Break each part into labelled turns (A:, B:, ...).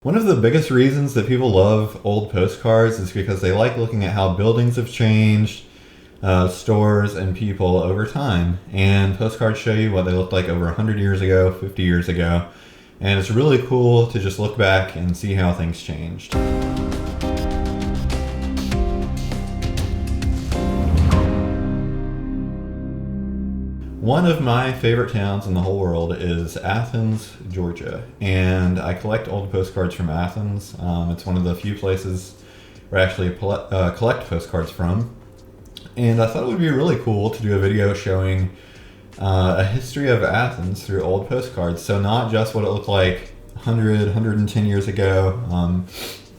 A: One of the biggest reasons that people love old postcards is because they like looking at how buildings have changed, stores, and people over time. And postcards show you what they looked like over 100 years ago, 50 years ago. And it's really cool to just look back and see how things changed. One of my favorite towns in the whole world is Athens, Georgia, and I collect old postcards from Athens. It's one of the few places where I actually collect postcards from, and I thought it would be really cool to do a video showing a history of Athens through old postcards. So not just what it looked like 100, 110 years ago,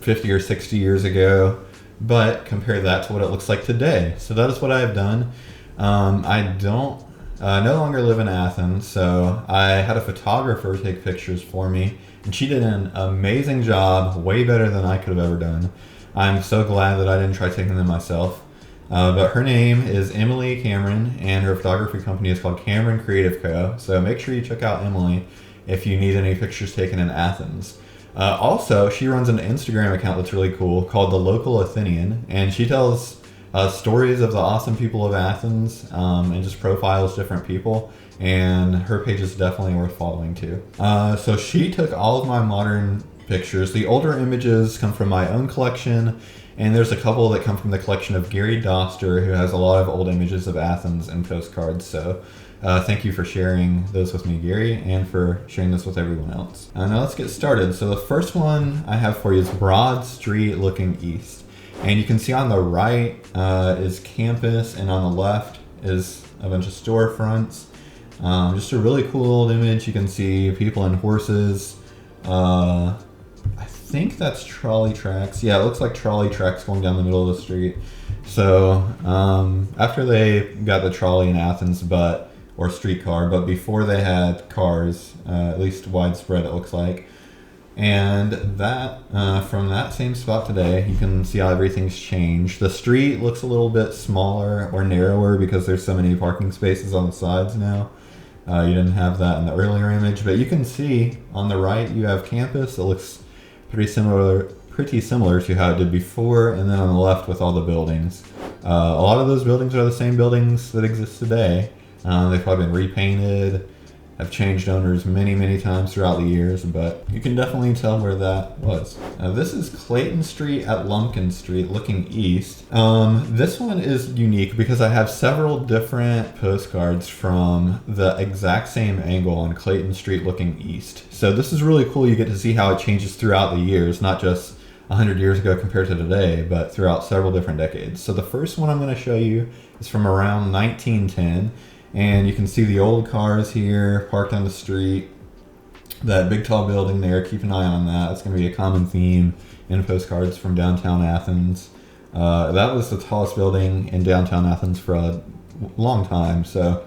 A: 50 or 60 years ago, but compare that to what it looks like today. So that is what I have done. I don't no longer live in Athens, so I had a photographer take pictures for me, and she did an amazing job, way better than I could have ever done. I'm so glad that I didn't try taking them myself. But her name is Emily Cameron, and her photography company is called Cameron Creative Co. So make sure you check out Emily if you need any pictures taken in Athens. Also, she runs an Instagram account that's really cool called The Local Athenian, and she tells stories of the awesome people of Athens, and just profiles different people, and her page is definitely worth following too. So she took all of my modern pictures. The older images come from my own collection, and there's a couple that come from the collection of Gary Doster, who has a lot of old images of Athens and postcards. So thank you for sharing those with me, Gary, and for sharing this with everyone else. Now let's get started. So the first one I have for you is Broad Street looking east. And you can see on the right is campus, and on the left is a bunch of storefronts. Just a really cool old image. You can see people and horses. I think that's trolley tracks. Yeah, it looks like trolley tracks going down the middle of the street. So after they got the trolley in Athens, or streetcar, but before they had cars, at least widespread it looks like. And that from that same spot today, you can see how everything's changed. The street looks a little bit smaller or narrower because there's so many parking spaces on the sides now. You didn't have that in the earlier image, but you can see on the right you have campus. It looks pretty similar to how it did before, and then on the left with all the buildings. A lot of those buildings are the same buildings that exist today. They've probably been repainted, have changed owners many times throughout the years, but you can definitely tell where that was. This is Clayton Street at Lumpkin Street looking east. This one is unique because I have several different postcards from the exact same angle on Clayton Street looking east. So this is really cool. You get to see how it changes throughout the years, not just 100 years ago compared to today, but throughout several different decades. So the first one I'm going to show you is from around 1910. And you can see the old cars here parked on the street. That big tall building there, keep an eye on that. It's going to be a common theme in postcards from downtown Athens. That was the tallest building in downtown Athens for a long time. So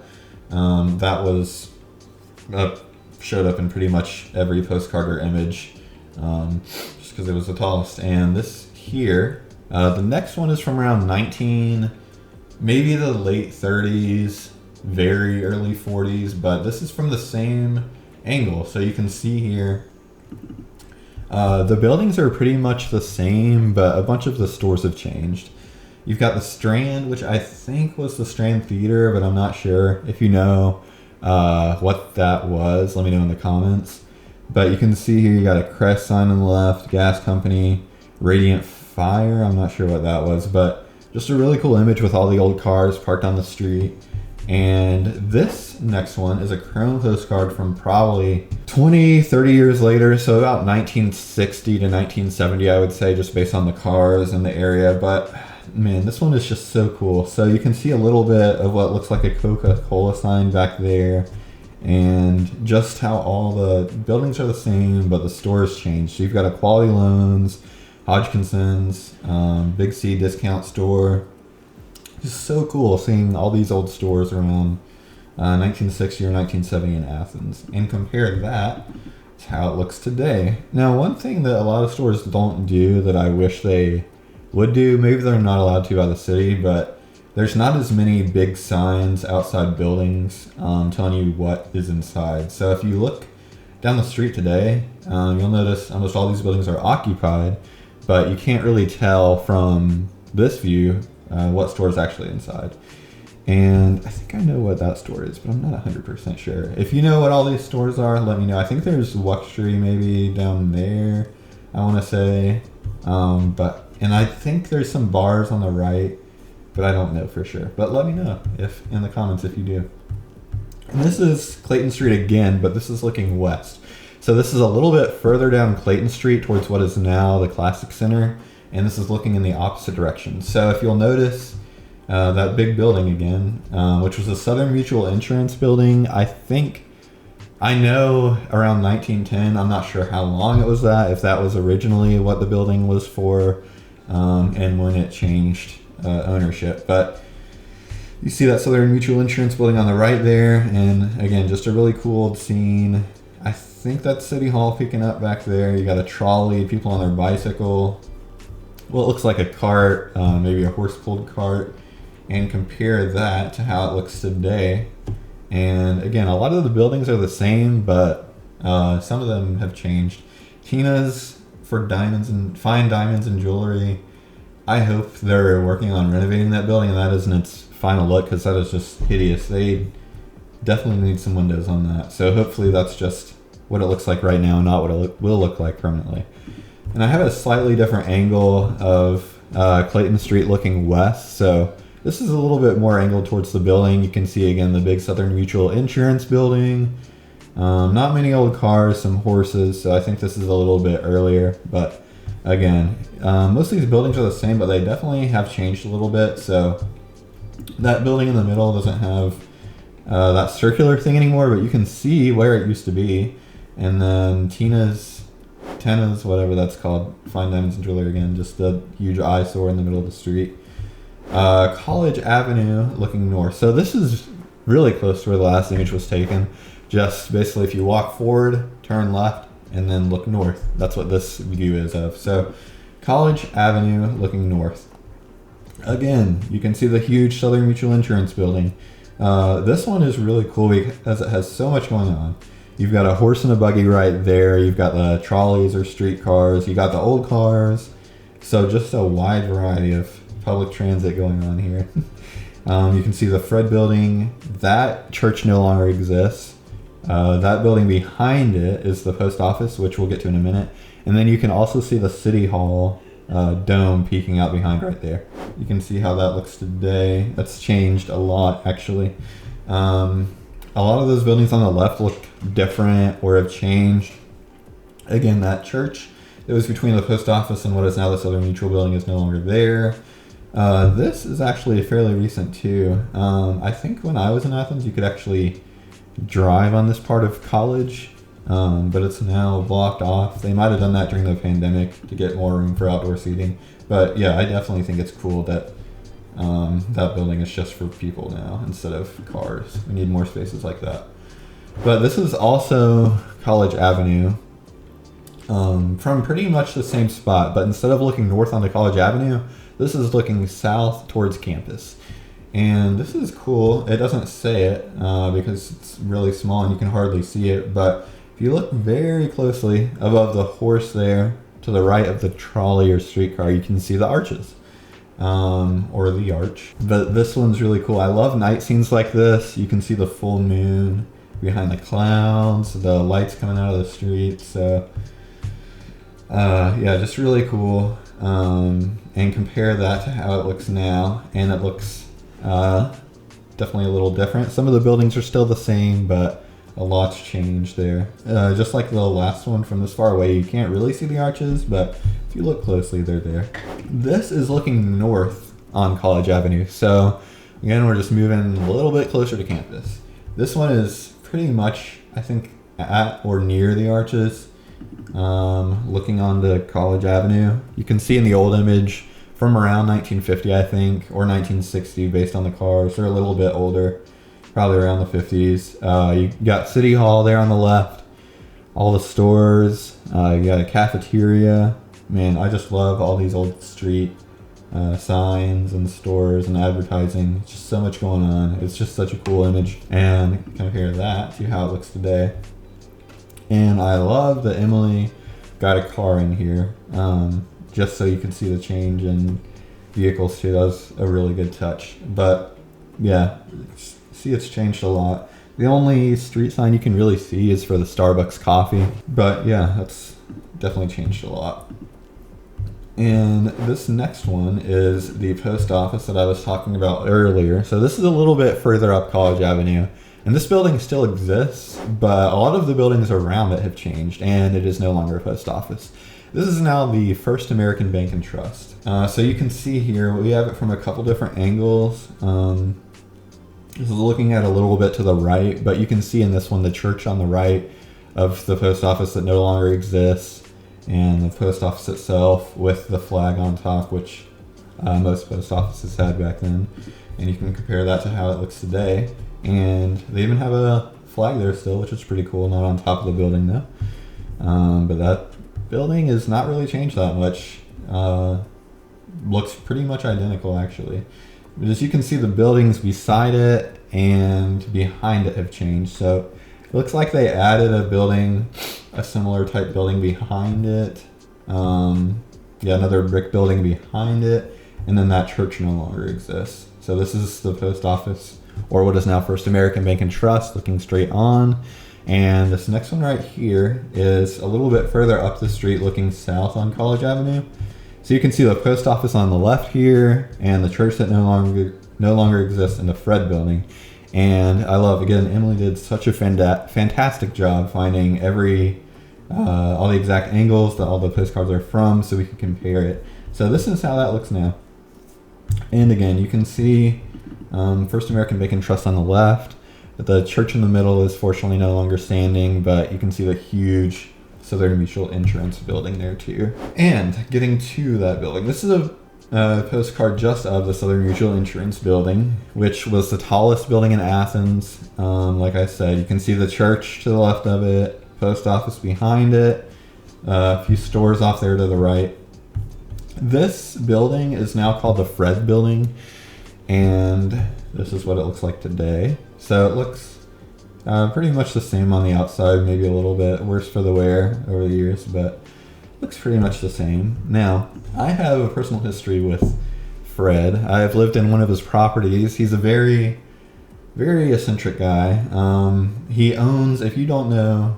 A: that was showed up in pretty much every postcard or image, just because it was the tallest. And this here, the next one is from around maybe the late 30s. Very early 40s, but this is from the same angle. So you can see here, the buildings are pretty much the same, but a bunch of the stores have changed. You've got the Strand, which I think was the Strand Theater, but I'm not sure. If you know what that was, let me know in the comments. But you can see here you got a crest sign on the left, gas company, Radiant Fire. I'm not sure what that was, but just a really cool image with all the old cars parked on the street. And this next one is a chrome postcard from probably 20, 30 years later. So about 1960 to 1970, I would say, just based on the cars and the area. But man, this one is just so cool. So you can see a little bit of what looks like a Coca-Cola sign back there, and just how all the buildings are the same, but the stores changed. So you've got a Quality Loans, Hodgkinson's, Big C discount store. It's so cool seeing all these old stores around 1960 or 1970 in Athens, and compare that to how it looks today. Now, one thing that a lot of stores don't do that I wish they would do, maybe they're not allowed to by the city, but there's not as many big signs outside buildings telling you what is inside. So if you look down the street today, you'll notice almost all these buildings are occupied, but you can't really tell from this view what store is actually inside. And I think I know what that store is, but I'm not 100% sure. If you know what all these stores are, let me know. I think there's luxury maybe down there, I want to say. And I think there's some bars on the right, but I don't know for sure. But let me know if in the comments if you do. And this is Clayton Street again, but this is looking west. So this is a little bit further down Clayton Street towards what is now the Classic Center, and this is looking in the opposite direction. So if you'll notice, that big building again, which was a Southern Mutual Insurance building. I know around 1910, I'm not sure how long it was that, if that was originally what the building was for, and when it changed ownership. But you see that Southern Mutual Insurance building on the right there, and again, just a really cool old scene. I think that's City Hall peeking up back there. You got a trolley, people on their bicycle. Well, it looks like a cart, maybe a horse-pulled cart. And compare that to how it looks today. And again, a lot of the buildings are the same, but some of them have changed. Tina's for diamonds and fine diamonds and jewelry. I hope they're working on renovating that building and that isn't its final look, because that is just hideous. They definitely need some windows on that. So hopefully that's just what it looks like right now, not what it will look like permanently. And I have a slightly different angle of Clayton Street looking west. So this is a little bit more angled towards the building. You can see again the big Southern Mutual Insurance building. Not many old cars, some horses, so I think this is a little bit earlier. But again, most of these buildings are the same, but they definitely have changed a little bit. So that building in the middle doesn't have that circular thing anymore, but you can see where it used to be. And then Tina's, whatever that's called, fine diamonds and jewelry again, just a huge eyesore in the middle of the street. College Avenue looking north. So this is really close to where the last image was taken. Just basically if you walk forward, turn left, and then look north. That's what this view is of. So College Avenue looking north. Again, you can see the huge Southern Mutual Insurance building. This one is really cool because it has so much going on. You've got a horse and a buggy right there. You've got the trolleys or streetcars. You got the old cars. So just a wide variety of public transit going on here. You can see the Fred building. That church no longer exists. That building behind it is the post office, which we'll get to in a minute. And then you can also see the City Hall dome peeking out behind right there. You can see how that looks today. That's changed a lot, actually. A lot of those buildings on the left look different or have changed. Again, that church that was between the post office and what is now the Southern Mutual building is no longer there. This is actually fairly recent too. I think when I was in Athens, you could actually drive on this part of College, but it's now blocked off. They might have done that during the pandemic to get more room for outdoor seating. But yeah, I definitely think it's cool that that building is just for people now instead of cars. We need more spaces like that. But this is also College Avenue, from pretty much the same spot, but instead of looking north onto College Avenue, this is looking south towards campus. And this is cool. It doesn't say it because it's really small and you can hardly see it. But if you look very closely above the horse there to the right of the trolley or streetcar, you can see the arches or the arch. But this one's really cool. I love night scenes like this. You can see the full moon behind the clouds, the lights coming out of the street. So yeah, just really cool. And compare that to how it looks now, and it looks definitely a little different. Some of the buildings are still the same, but a lot's changed there. Just like the last one, from this far away you can't really see the arches, but if you look closely, they're there. This is looking north on College Avenue, so again, we're just moving a little bit closer to campus. This one is pretty much, I think, at or near the arches. Looking onto College Avenue, you can see in the old image from around 1950, I think, or 1960, based on the cars. They're a little bit older, probably around the 50s. You got City Hall there on the left, all the stores. You got a cafeteria. Man, I just love all these old street signs and stores and advertising. Just so much going on. It's just such a cool image. And compare that to how it looks today. And I love that Emily got a car in here, just so you can see the change in vehicles too. That was a really good touch. But yeah, see, it's changed a lot. The only street sign you can really see is for the Starbucks coffee. But yeah, that's definitely changed a lot. And this next one is the post office that I was talking about earlier. So this is a little bit further up College Avenue. And this building still exists, but a lot of the buildings around it have changed, and it is no longer a post office. This is now the First American Bank and Trust. So you can see here, we have it from a couple different angles. This is looking at a little bit to the right, but you can see in this one the church on the right of the post office that no longer exists, and the post office itself with the flag on top, which most post offices had back then. And you can compare that to how it looks today. And they even have a flag there still, which is pretty cool. Not on top of the building though. But that building is not really changed that much. Looks pretty much identical actually. But as you can see, the buildings beside it and behind it have changed. So it looks like they added a building, a similar type building behind it. Another brick building behind it. And then that church no longer exists. So this is the post office, or what is now First American Bank and Trust, looking straight on. And this next one right here is a little bit further up the street looking south on College Avenue. So you can see the post office on the left here and the church that no longer exists in the Fred building. And I love, again, Emily did such a fantastic job finding all the exact angles that all the postcards are from so we can compare it. So this is how that looks now. And again, you can see First American Bank and Trust on the left. The church in the middle is fortunately no longer standing, but you can see the huge Southern Mutual Insurance building there too. And getting to that building, this is a postcard just of the Southern Mutual Insurance building, which was the tallest building in Athens. Like I said, you can see the church to the left of it, post office behind it, a few stores off there to the right. This building is now called the Fred building, and this is what it looks like today. So it looks pretty much the same on the outside, maybe a little bit worse for the wear over the years, but looks pretty much the same. Now, I have a personal history with Fred. I've lived in one of his properties. He's a very, very eccentric guy. He owns, if you don't know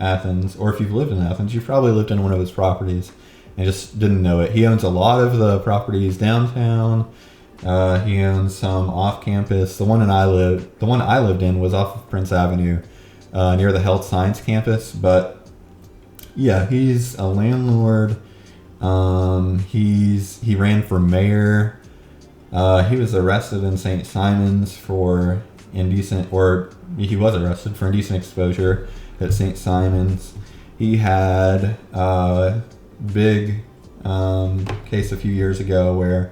A: Athens, or if you've lived in Athens, you've probably lived in one of his properties and just didn't know it. He owns a lot of the properties downtown. He owns some off campus. The one I lived in was off of Prince Avenue, near the Health Science campus. But yeah, he's a landlord. He ran for mayor. He was arrested in St. Simons for indecent exposure at St. Simons. He had a big case a few years ago where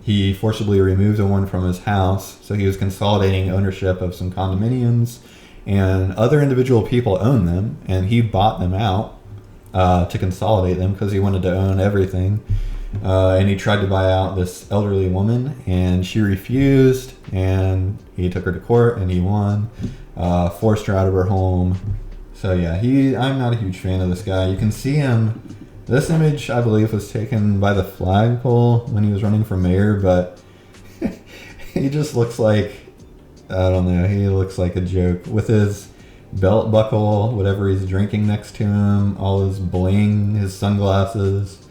A: he forcibly removed a woman from his house. So he was consolidating ownership of some condominiums, and other individual people owned them, and he bought them out to consolidate them because he wanted to own everything. And he tried to buy out this elderly woman, and she refused, and he took her to court, and he won, forced her out of her home. So yeah, I'm not a huge fan of this guy. You can see him. This image, I believe, was taken by the flagpole when he was running for mayor, but he just looks like, I don't know, he looks like a joke. With his belt buckle, whatever he's drinking next to him, all his bling, his sunglasses.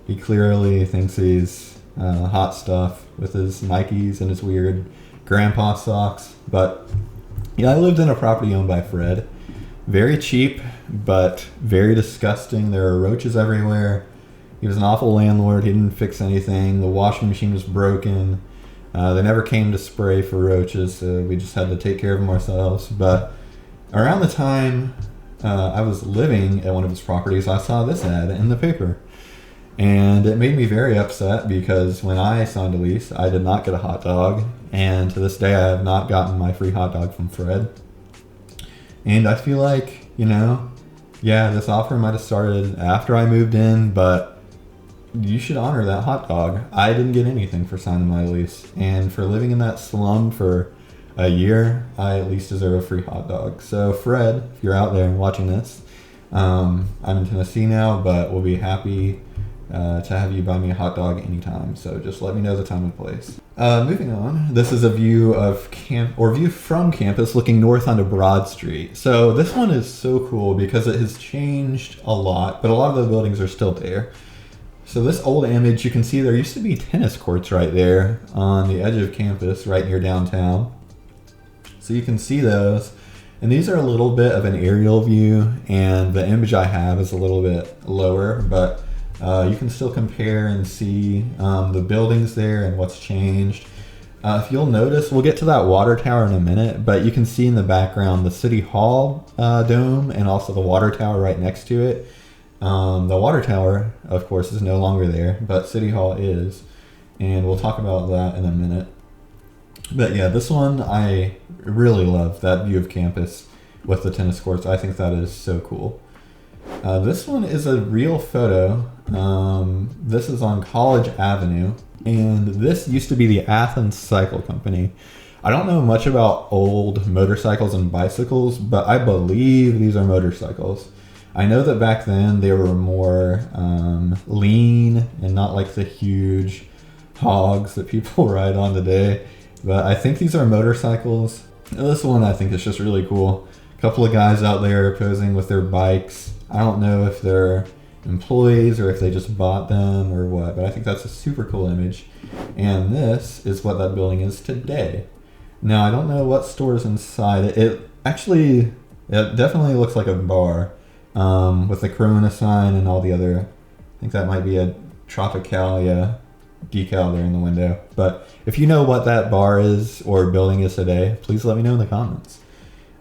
A: He clearly thinks he's hot stuff with his Nikes and his weird grandpa socks. But yeah, I lived in a property owned by Fred. Very cheap, but very disgusting. There are roaches everywhere. He was an awful landlord. He didn't fix anything. The washing machine was broken. They never came to spray for roaches, so we just had to take care of them ourselves. But around the time I was living at one of his properties, I saw this ad in the paper. And it made me very upset because when I signed a lease, I did not get a hot dog. And to this day, I have not gotten my free hot dog from Fred. And I feel like, this offer might have started after I moved in, but you should honor that hot dog. I didn't get anything for signing my lease. And for living in that slum for a year, I at least deserve a free hot dog. So Fred, if you're out there watching this, I'm in Tennessee now, but we'll be happy to have you buy me a hot dog anytime. So just let me know the time and place. Moving on, this is a view of view from campus looking north onto Broad Street. So this one is so cool because it has changed a lot, but a lot of the buildings are still there. So this old image, you can see there used to be tennis courts right there on the edge of campus, right near downtown. So you can see those. And these are a little bit of an aerial view, and the image I have is a little bit lower, but you can still compare and see the buildings there and what's changed. If you'll notice, we'll get to that water tower in a minute, but you can see in the background the City Hall dome and also the water tower right next to it. The water tower, of course, is no longer there, but City Hall is, and we'll talk about that in a minute. But yeah, this one, I really love that view of campus with the tennis courts. I think that is so cool. This one is a real photo. This is on College Avenue, and this used to be the Athens Cycle Company. I don't know much about old motorcycles and bicycles, but I believe these are motorcycles. I know that back then they were more lean and not like the huge hogs that people ride on today. But I think these are motorcycles. This one I think is just really cool. A couple of guys out there posing with their bikes. I don't know if they're employees or if they just bought them or what, but I think that's a super cool image. And this is what that building is today. Now, I don't know what store's inside it. It definitely looks like a bar with the Corona sign and all the other, I think that might be a Tropicalia decal there in the window. But if you know what that bar is or building is today, please let me know in the comments.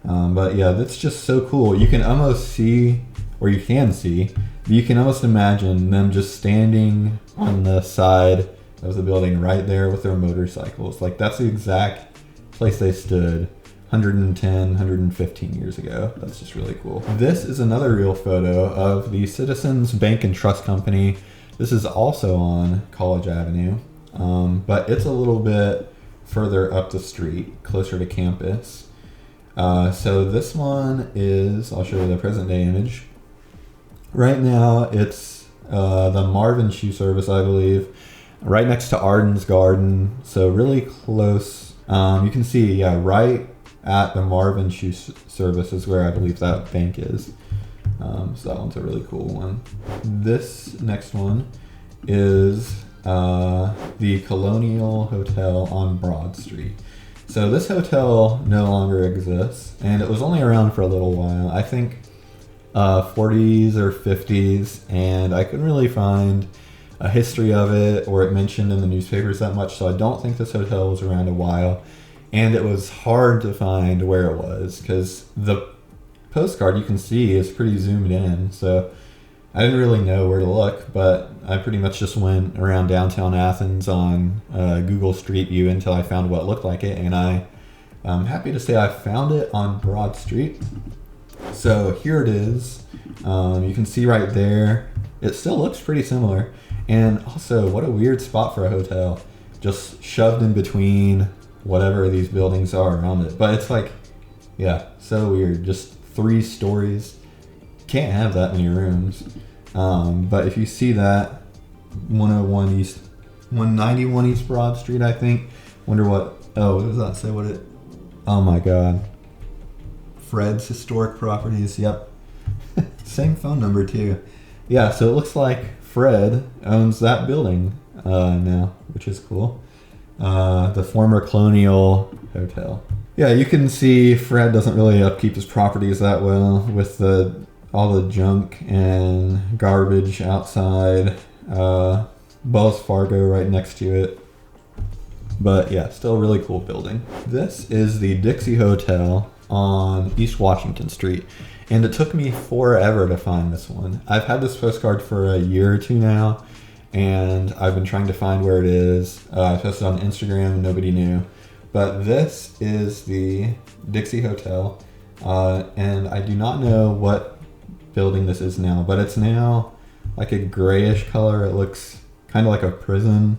A: But yeah, that's just so cool. You can almost see, or you can see, you can almost imagine them just standing on the side of the building right there with their motorcycles. Like, that's the exact place they stood 110, 115 years ago. That's just really cool. This is another real photo of the Citizens Bank and Trust Company. This is also on College Avenue, but it's a little bit further up the street, closer to campus. So this one is, I'll show you the present day image. Right now it's the Marvin Shoe Service, I believe, right next to Arden's Garden. So really close. You can see, yeah, right at the Marvin Shoe Service is where I believe that bank is. So that one's a really cool one. This next one is the Colonial Hotel on Broad Street. So this hotel no longer exists, and it was only around for a little while. I think 40s or 50s, and I couldn't really find a history of it or it mentioned in the newspapers that much, so I don't think this hotel was around a while. And it was hard to find where it was because the postcard you can see is pretty zoomed in, so I didn't really know where to look, but I pretty much just went around downtown Athens on Google Street View until I found what looked like it, and I'm happy to say I found it on Broad Street. So here it is. You can see right there, it still looks pretty similar, and also what a weird spot for a hotel, just shoved in between whatever these buildings are around it. But it's like, yeah, so weird, just 3 stories. Can't have that many rooms. But if you see that 191 East Broad Street, I think. Wonder what, oh, what does that say? Oh my God. Fred's Historic Properties, yep. Same phone number too. Yeah, so it looks like Fred owns that building now, which is cool. The former Colonial Hotel. Yeah, you can see Fred doesn't really upkeep his properties that well with all the junk and garbage outside. Wells Fargo right next to it. But yeah, still a really cool building. This is the Dixie Hotel on East Washington Street, and it took me forever to find this one. I've had this postcard for a year or two now, and I've been trying to find where it is. I posted on Instagram and nobody knew. But this is the Dixie Hotel, and I do not know what building this is now, but it's now like a grayish color. It looks kind of like a prison.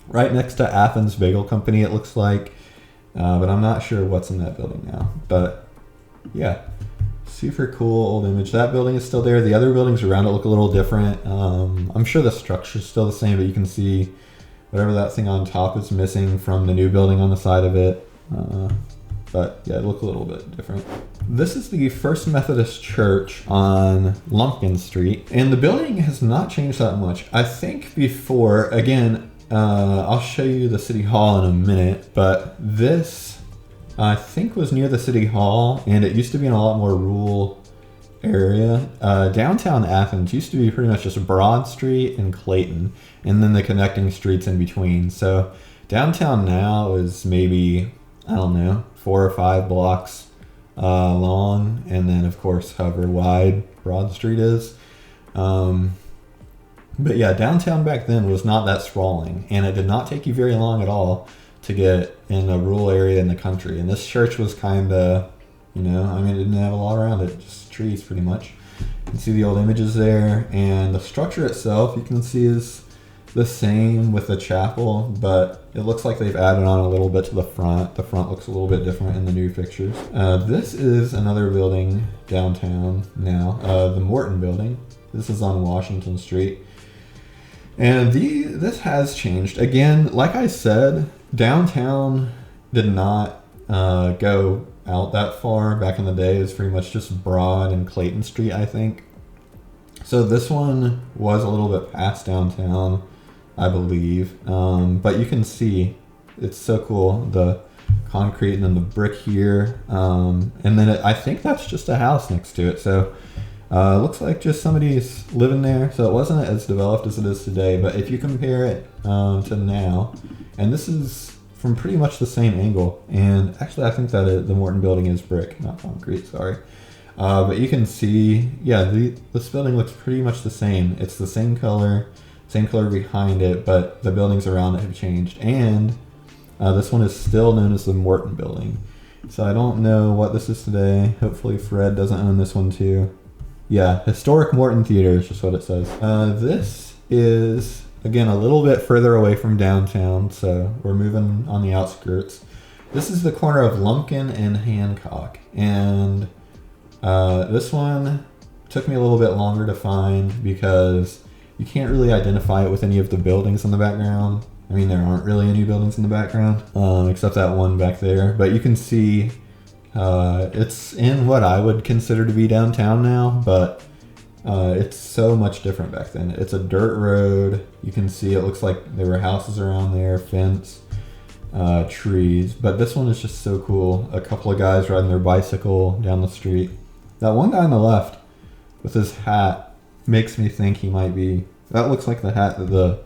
A: Right next to Athens Bagel Company, it looks like. but I'm not sure what's in that building now. But yeah, super cool old image. That building is still there. The other buildings around it look a little different. I'm sure the structure is still the same, but you can see whatever that thing on top is missing from the new building on the side of it. But yeah, it looked a little bit different. This is the First Methodist Church on Lumpkin Street, and the building has not changed that much. I think before, again, I'll show you the City Hall in a minute, but this, I think, was near the City Hall, and it used to be in a lot more rural area. Downtown Athens used to be pretty much just Broad Street and Clayton, and then the connecting streets in between. So downtown now is maybe, I don't know, 4 or 5 blocks long, and then of course however wide Broad Street is. But yeah, downtown back then was not that sprawling, and it did not take you very long at all to get in a rural area in the country. And this church was kind of, you know, I mean, it didn't have a lot around it, just trees pretty much. You can see the old images there, and the structure itself you can see is the same with the chapel, but it looks like they've added on a little bit to the front. The front looks a little bit different in the new pictures. This is another building downtown now, the Morton building. This is on Washington Street. And this has changed. Again, like I said, downtown did not go out that far back in the day. It was pretty much just Broad and Clayton Street, I think. So this one was a little bit past downtown, I believe. But you can see it's so cool, the concrete and then the brick here. And then I think that's just a house next to it. So it looks like just somebody's living there. So it wasn't as developed as it is today. But if you compare it to now, and this is from pretty much the same angle. And actually, I think that the Morton building is brick, not concrete, sorry. But you can see, yeah, this building looks pretty much the same. It's the same color behind it, but the buildings around it have changed. And this one is still known as the Morton building. So I don't know what this is today. Hopefully Fred doesn't own this one too. Yeah, Historic Morton Theater is just what it says. This is, again, a little bit further away from downtown, so we're moving on the outskirts. This is the corner of Lumpkin and Hancock. And this one took me a little bit longer to find because you can't really identify it with any of the buildings in the background. I mean, there aren't really any buildings in the background, except that one back there. But you can see it's in what I would consider to be downtown now, but it's so much different back then. It's a dirt road. You can see it looks like there were houses around there, fence, trees. But this one is just so cool. A couple of guys riding their bicycle down the street. That one guy on the left with his hat makes me think he might be, that looks like the hat that the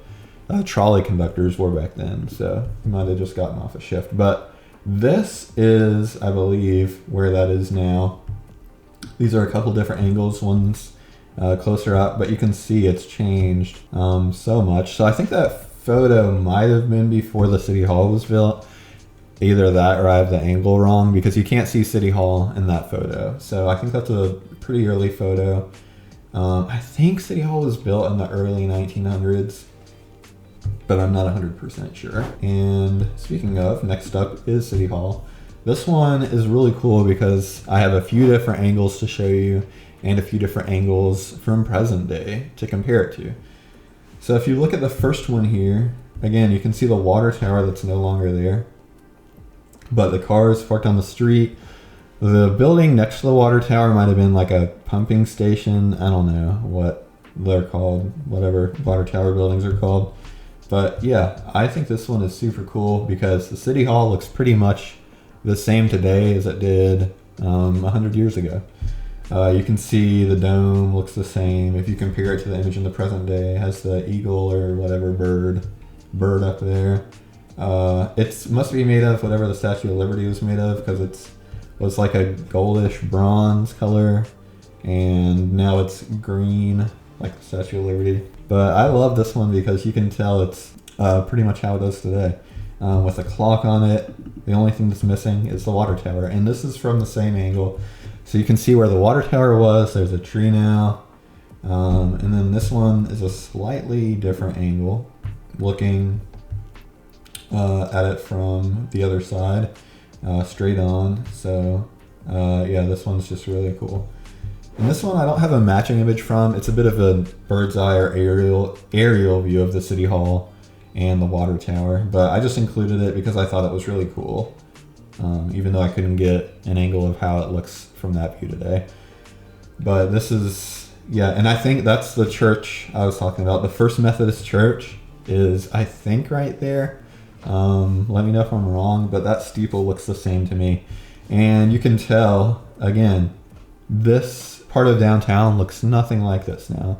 A: trolley conductors wore back then, so he might have just gotten off a shift. But this is, I believe, where that is now. These are a couple different angles, one's closer up, but you can see it's changed so much. So I think that photo might have been before the City Hall was built. Either that or I have the angle wrong, because you can't see City Hall in that photo. So I think that's a pretty early photo. I think City Hall was built in the early 1900s, but I'm not 100% sure. And speaking of, next up is City Hall. This one is really cool because I have a few different angles to show you and a few different angles from present day to compare it to. So if you look at the first one here, again, you can see the water tower that's no longer there, but the cars parked on the street. The building next to the water tower might have been like a pumping station. I don't know what they're called, whatever water tower buildings are called. But yeah, I think this one is super cool because the City Hall looks pretty much the same today as it did 100 years ago. You can see the dome looks the same. If you compare it to the image in the present day, it has the eagle or whatever bird up there. It must be made of whatever the Statue of Liberty was made of, because it was like a goldish bronze color, and now it's green like the Statue of Liberty. But I love this one because you can tell it's pretty much how it is today. With a clock on it, the only thing that's missing is the water tower, and this is from the same angle. So you can see where the water tower was, there's a tree now, and then this one is a slightly different angle, looking at it from the other side. straight on. So yeah, this one's just really cool. And this one I don't have a matching image from. It's a bit of a bird's eye or aerial view of the City Hall and the water tower, but I just included it because I thought it was really cool, even though I couldn't get an angle of how it looks from that view today. But this is, yeah, and I think that's the church I was talking about. The First Methodist Church is, I think, right there. Let me know if I'm wrong, but that steeple looks the same to me. And you can tell, again, this part of downtown looks nothing like this now.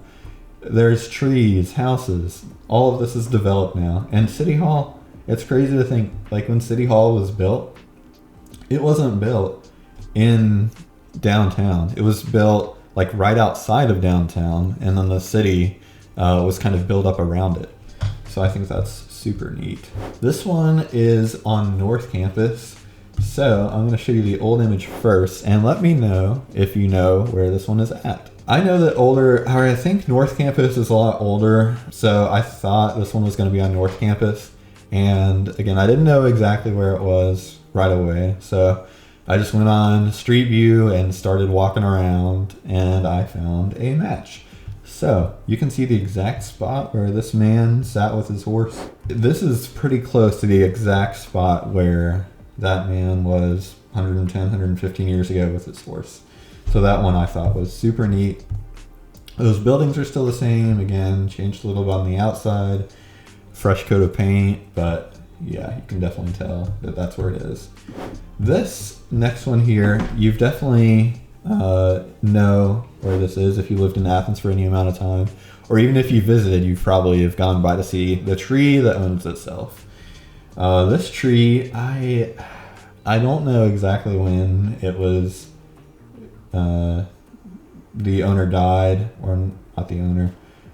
A: There's trees, houses, all of this is developed now. And City Hall, it's crazy to think, like when City Hall was built, it wasn't built in downtown. It was built like right outside of downtown, and then the city was kind of built up around it. So I think that's super neat. This one is on North Campus. So I'm going to show you the old image first, and let me know if you know where this one is at. I know that older, or I think North Campus is a lot older, so I thought this one was going to be on North Campus. And again, I didn't know exactly where it was right away, so I just went on Street View and started walking around, and I found a match. So you can see the exact spot where this man sat with his horse. This is pretty close to the exact spot where that man was 110, 115 years ago with his horse. So that one I thought was super neat. Those buildings are still the same. Again, changed a little bit on the outside. Fresh coat of paint, but yeah, you can definitely tell that that's where it is. This next one here, you've definitely know where this is if you lived in Athens for any amount of time. Or even if you visited, you probably have gone by to see the tree that owns itself. This tree, I don't know exactly when it was, the owner died, or not the owner,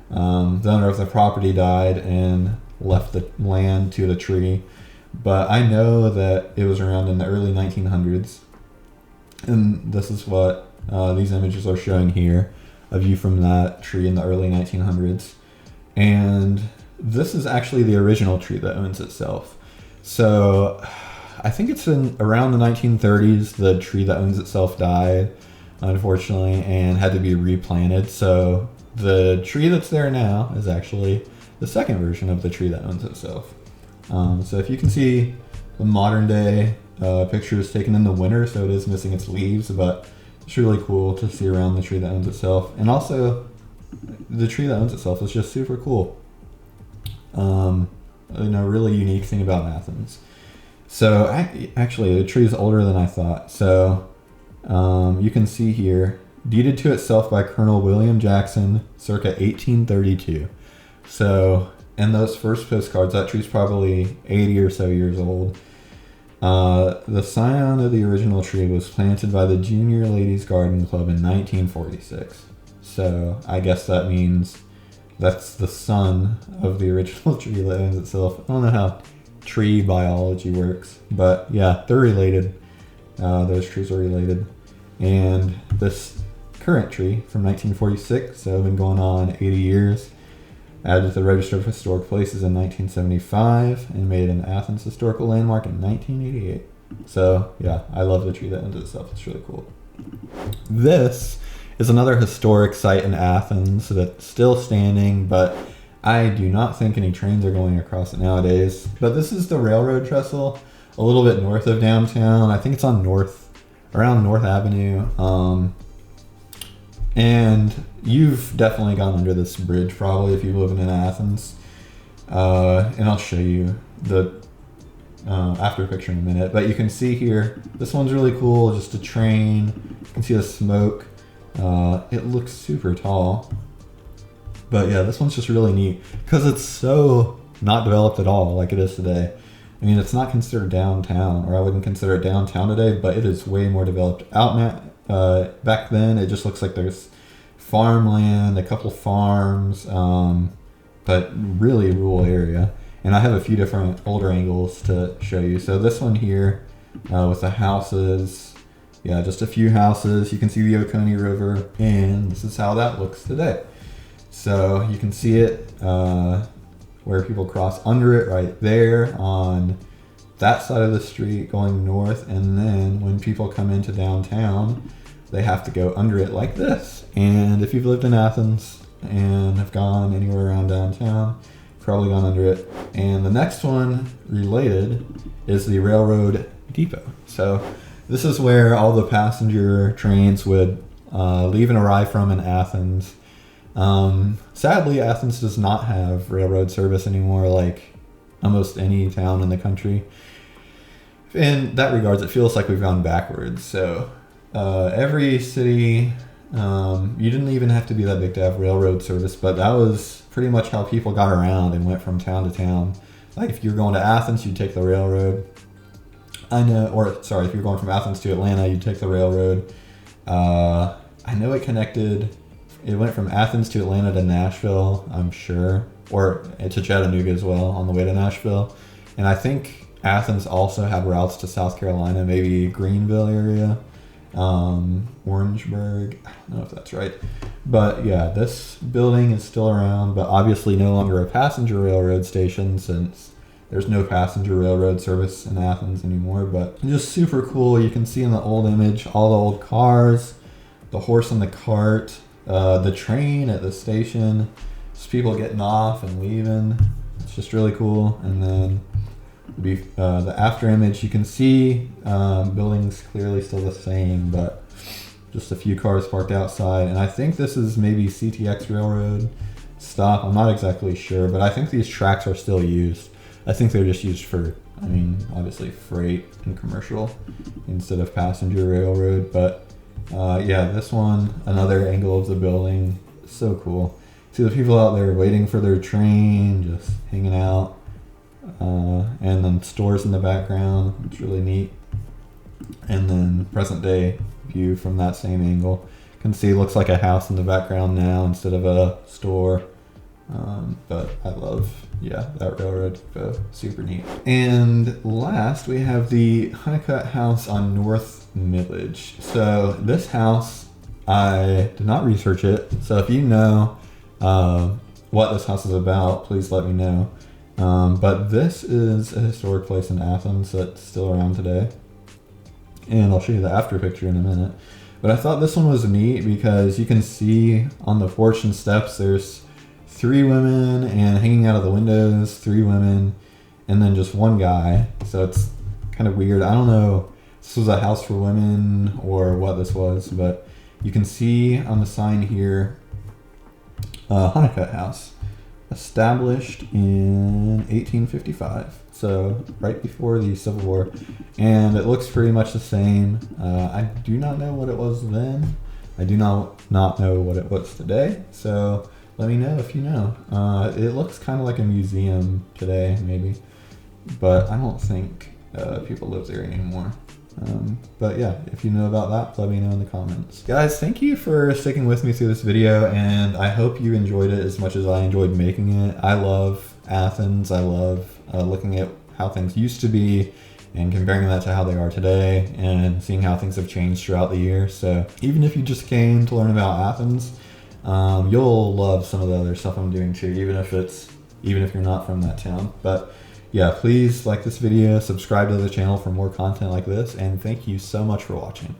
A: the owner of the property died and left the land to the tree. But I know that it was around in the early 1900s. And this is what these images are showing here, a view from that tree in the early 1900s. And this is actually the original tree that owns itself. So I think it's in around the 1930s, the tree that owns itself died, unfortunately, and had to be replanted. So the tree that's there now is actually the second version of the tree that owns itself. So if you can see the modern day pictures taken in the winter, so it is missing its leaves, but it's really cool to see around the tree that owns itself. And also, the tree that owns itself is just super cool. Really unique thing about Athens. So actually, the tree is older than I thought. So you can see here, deeded to itself by Colonel William Jackson, circa 1832. So in those first postcards, that tree's probably 80 or so years old. The scion of the original tree was planted by the Junior Ladies Garden Club in 1946. So I guess that means that's the son of the original tree that owns itself. I don't know how tree biology works, but yeah, they're related. Those trees are related. And this current tree from 1946, so been going on 80 years, added to the Register of Historic Places in 1975 and made an Athens historical landmark in 1988. So yeah, I love the tree that owns itself. It's really cool. This is another historic site in Athens that's still standing, but I do not think any trains are going across it nowadays. But this is the railroad trestle, a little bit north of downtown. I think it's on around North Avenue. And you've definitely gone under this bridge probably if you live in Athens. And I'll show you the after picture in a minute. But you can see here, this one's really cool, just a train. You can see the smoke. It looks super tall. But yeah, this one's just really neat because it's so not developed at all like it is today. I mean, it's not considered downtown, or I wouldn't consider it downtown today, but it is way more developed. Out now, back then, it just looks like there's farmland, a couple farms, but really rural area. And I have a few different older angles to show you. So this one here with the houses, yeah, just a few houses. You can see the Oconee River, and this is how that looks today. So you can see it where people cross under it right there on that side of the street going north, and then when people come into downtown, they have to go under it like this. And if you've lived in Athens and have gone anywhere around downtown, probably gone under it. And the next one related is the railroad depot. So this is where all the passenger trains would leave and arrive from in Athens. Sadly, Athens does not have railroad service anymore, like almost any town in the country. In that regards, it feels like we've gone backwards. So every city, you didn't even have to be that big to have railroad service, but that was pretty much how people got around and went from town to town. Like if you're going to Athens, you'd take the railroad. If you're going from Athens to Atlanta, you'd take the railroad. I know it went from Athens to Atlanta to Nashville, I'm sure, or to Chattanooga as well on the way to Nashville. And I think Athens also had routes to South Carolina, maybe Greenville area, Orangeburg. I don't know if that's right. But yeah, this building is still around, but obviously no longer a passenger railroad station since there's no passenger railroad service in Athens anymore. But just super cool. You can see in the old image all the old cars, the horse and the cart, the train at the station, just people getting off and leaving. It's just really cool. And then the after image, you can see buildings clearly still the same, but just a few cars parked outside. And I think this is maybe CTX Railroad stop. I'm not exactly sure, but I think these tracks are still used. I think they're just used for, obviously freight and commercial instead of passenger railroad. But yeah, this one, another angle of the building, so cool. See the people out there waiting for their train, just hanging out, and then stores in the background. It's really neat. And then present day view from that same angle. You can see it looks like a house in the background now instead of a store. But I love, that railroad, super neat. And last we have the Hanukkah house on North Millage. So this house, I did not research it. So if you know what this house is about, please let me know. But this is a historic place in Athens that's still around today. And I'll show you the after picture in a minute. But I thought this one was neat because you can see on the porch and steps, there's 3 women, and hanging out of the windows, 3 women, and then just one guy. So it's kind of weird. I don't know if this was a house for women or what this was, but you can see on the sign here, Hanukkah house, established in 1855. So right before the Civil War. And it looks pretty much the same. I do not know what it was then. I do not know what it was today. So let me know if you know. It looks kind of like a museum today, maybe. But I don't think people live there anymore. But yeah, if you know about that, let me know in the comments. Guys, thank you for sticking with me through this video, and I hope you enjoyed it as much as I enjoyed making it. I love Athens. I love looking at how things used to be and comparing that to how they are today and seeing how things have changed throughout the year. So even if you just came to learn about Athens, you'll love some of the other stuff I'm doing too, even if you're not from that town. But yeah, please like this video, subscribe to the channel for more content like this, and thank you so much for watching.